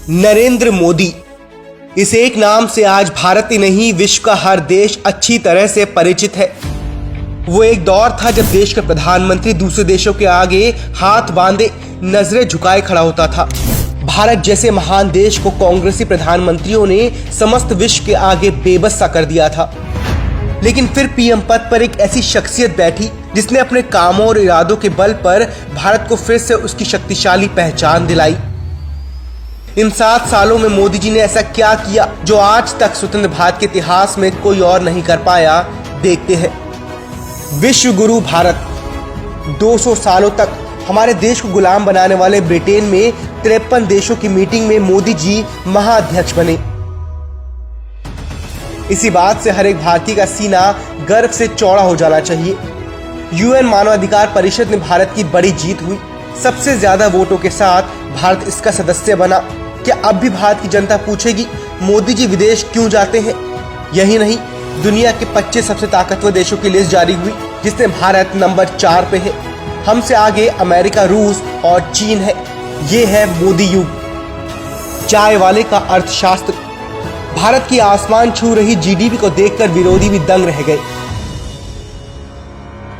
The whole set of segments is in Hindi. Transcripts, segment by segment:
नरेंद्र मोदी, इस एक नाम से आज भारत ही नहीं विश्व का हर देश अच्छी तरह से परिचित है। वो एक दौर था जब देश का प्रधानमंत्री दूसरे देशों के आगे हाथ बांधे नजरें झुकाए खड़ा होता था। भारत जैसे महान देश को कांग्रेसी प्रधानमंत्रियों ने समस्त विश्व के आगे बेबस सा कर दिया था। लेकिन फिर पीएम पद पर एक ऐसी शख्सियत बैठी जिसने अपने कामों और इरादों के बल पर भारत को फिर से उसकी शक्तिशाली पहचान दिलाई। इन 7 सालों में मोदी जी ने ऐसा क्या किया जो आज तक स्वतंत्र भारत के इतिहास में कोई और नहीं कर पाया, देखते हैं। विश्व गुरु भारत। 200 सालों तक हमारे देश को गुलाम बनाने वाले ब्रिटेन में 53 देशों की मीटिंग में मोदी जी महाअध्यक्ष बने। इसी बात से हर एक भारतीय का सीना गर्व से चौड़ा हो जाना चाहिए। यूएन मानवाधिकार परिषद में भारत की बड़ी जीत हुई। सबसे ज्यादा वोटों के साथ भारत इसका सदस्य बना। क्या अब भी भारत की जनता पूछेगी मोदी जी विदेश क्यों जाते हैं? यही नहीं, दुनिया के 25 सबसे ताकतवर देशों की लिस्ट जारी हुई जिसमें भारत नंबर 4 पे है। हमसे आगे अमेरिका, रूस और चीन है। ये है मोदी युग। चाय वाले का अर्थशास्त्र। भारत की आसमान छू रही जीडीपी को देखकर विरोधी भी दंग रह गए।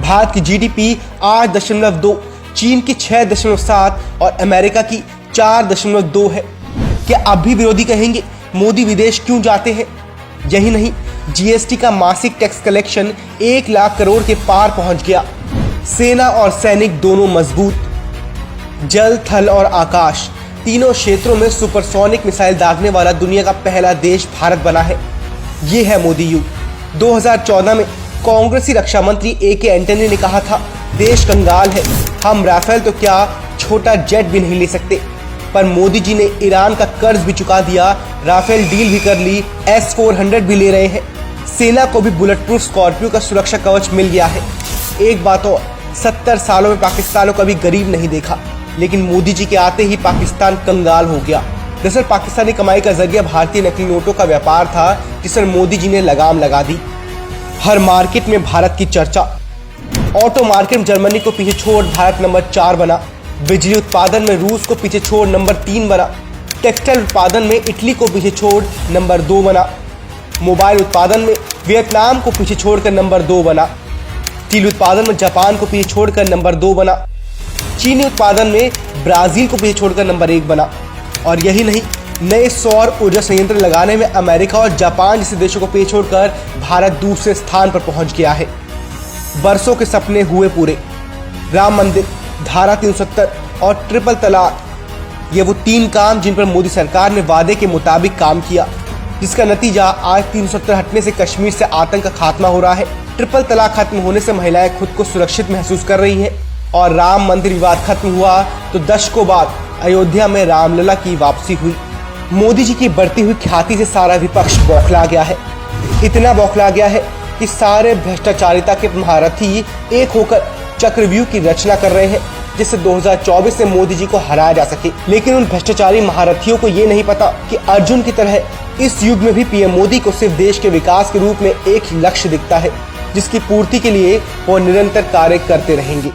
भारत की जीडीपी 8.2, चीन की 6.7 और अमेरिका की 4.2 है। क्या अब भी विरोधी कहेंगे मोदी विदेश क्यों जाते हैं? यही नहीं, जीएसटी का मासिक टैक्स कलेक्शन 1 लाख करोड़ के पार पहुंच गया। सेना और सैनिक दोनों मजबूत। जल, थल और आकाश तीनों क्षेत्रों में सुपरसोनिक मिसाइल दागने वाला दुनिया का पहला देश भारत बना है। ये है मोदी युग। 2014 में कांग्रेसी रक्षा मंत्री ए.के. एंटनी ने कहा था, देश कंगाल है, हम राफेल तो क्या छोटा जेट भी नहीं ले सकते। पर मोदी जी ने ईरान का कर्ज भी चुका दिया, राफेल डील भी कर ली, S-400 भी ले रहे हैं। सेना को भी बुलेट प्रूफ स्कॉर्पियो का सुरक्षा कवच मिल गया है। एक बात और, 70 सालों में पाकिस्तान को कभी गरीब नहीं देखा, लेकिन मोदी जी के आते ही पाकिस्तान कंगाल हो गया। दरअसल पाकिस्तानी कमाई का जरिया भारतीय नकली नोटों का व्यापार था, जिस पर मोदी जी ने लगाम लगा दी। हर मार्केट में भारत की चर्चा। ऑटो मार्केट में जर्मनी को पीछे छोड़ भारत नंबर 4 बना। बिजली उत्पादन में रूस को पीछे छोड़ नंबर 3 बना। टेक्सटाइल उत्पादन में इटली को पीछे छोड़ नंबर 2 बना। मोबाइल उत्पादन में वियतनाम को पीछे छोड़कर नंबर 2 बना। स्टील उत्पादन में जापान को पीछे छोड़कर नंबर 2 बना। चीनी उत्पादन में ब्राजील को पीछे छोड़कर नंबर 1 बना। और यही नहीं, नए सौर ऊर्जा संयंत्र लगाने में अमेरिका और जापान जैसे देशों को पीछे छोड़कर भारत दूसरे स्थान पर पहुंच गया है। बरसों के सपने हुए पूरे। राम मंदिर, धारा 370 और ट्रिपल तलाक, ये वो 3 काम जिन पर मोदी सरकार ने वादे के मुताबिक काम किया, जिसका नतीजा आज 370 हटने से कश्मीर से आतंक का खात्मा हो रहा है। ट्रिपल तलाक खत्म होने से महिलाएं खुद को सुरक्षित महसूस कर रही हैं और राम मंदिर विवाद खत्म हुआ तो दशकों बाद अयोध्या में रामलला की वापसी हुई। मोदी जी की बढ़ती हुई ख्याति से सारा विपक्ष बौखला गया है। इतना बौखला गया है कि सारे भ्रष्टाचारिता के महारथी एक होकर चक्रव्यूह की रचना कर रहे हैं, जिससे 2024 में मोदी जी को हराया जा सके। लेकिन उन भ्रष्टाचारी महारथियों को ये नहीं पता कि अर्जुन की तरह इस युग में भी पीएम मोदी को सिर्फ देश के विकास के रूप में एक लक्ष्य दिखता है, जिसकी पूर्ति के लिए वो निरंतर कार्य करते रहेंगे।